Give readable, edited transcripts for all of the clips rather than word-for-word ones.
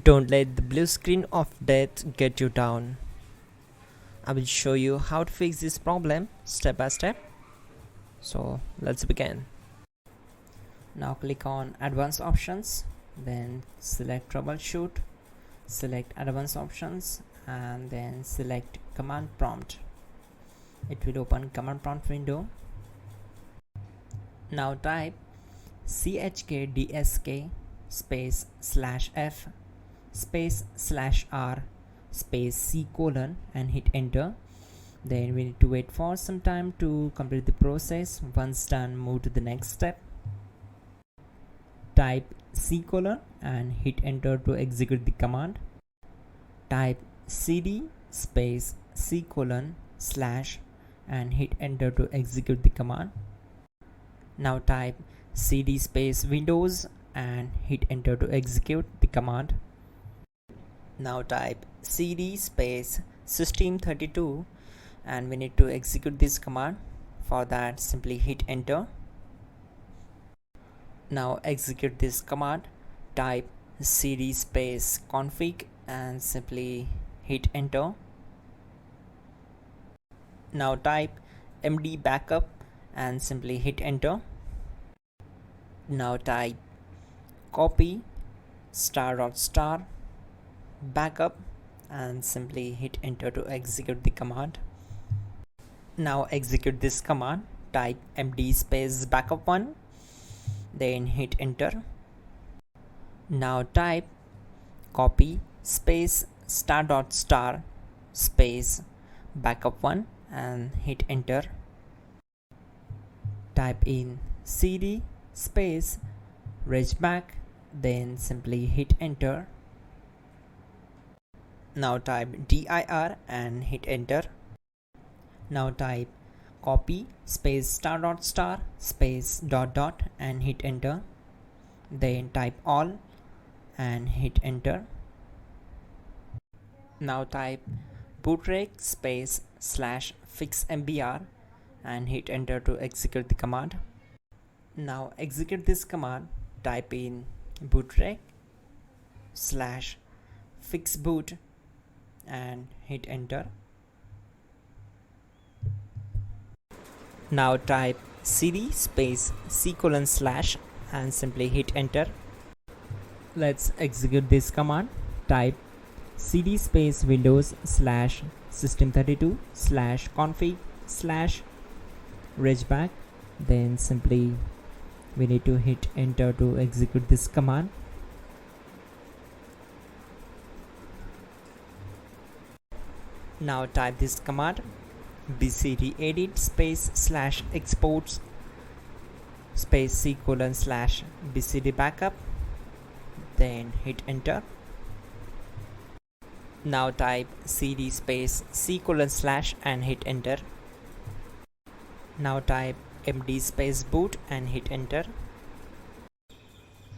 Don't let the blue screen of death get you down. I will show you how to fix this problem step by step. So let's begin. Now click on Advanced Options, then select Troubleshoot, select Advanced Options, and then select Command Prompt. It will open Command Prompt window. Now type chkdsk space /f space /r space c : and hit enter. Then we need to wait for some time to complete the process. Once done, move to the next step. Type c : and hit enter to execute the command. Type cd space c : / and hit enter to execute the command. Now type cd space windows and hit enter to execute the command. Now type cd space system32 and we need to execute this command. For that, simply hit enter. Now execute this command. Type cd space config and simply hit enter. Now type md backup and simply hit enter. Now type copy ** backup and simply hit enter to execute the command. Now execute this command. Type md space backup1, then hit enter. Now type copy space ** space backup1 and hit enter. Type in cd space regback, then simply hit enter. Now type dir and hit enter. Now type copy space ** space ... and hit enter. Then type all and hit enter. Now type bootrec space /fixmbr and hit enter to execute the command. Now execute this command. Type in bootrec /fixboot and hit enter. Now type cd space c : / and simply hit enter. Let's execute this command. Type cd space windows /system32 /config /regback, then simply we need to hit enter to execute this command. Now type this command bcdedit space /exports space c : /bcd backup, then hit enter. Now type cd space c : / and hit enter. Now type md space boot and hit enter.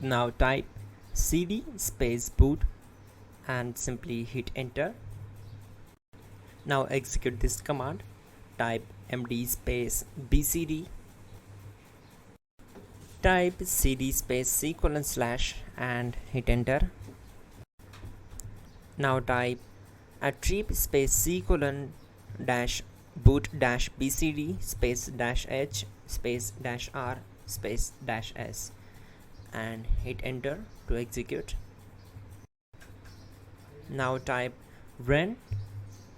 Now type cd space boot and simply hit enter. Now execute this command. Type md space bcd. Type cd space c : / and hit enter. Now type attrib space c : -boot -bcd space -h space -r space -s and hit enter to execute. Now type run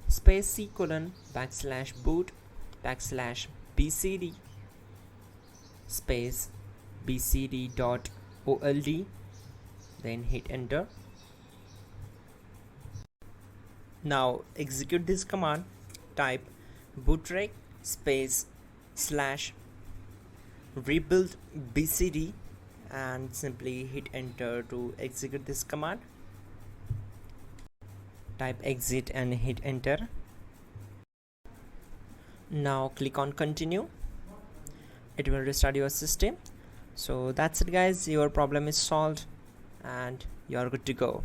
space c : \boot \bcd space bcd.old, then hit enter. Now execute this command. Type bootrec space /rebuild bcd and simply hit enter to execute this command. Type exit and hit enter. Now click on continue. It will restart your system. So that's it guys, your problem is solved and you are good to go.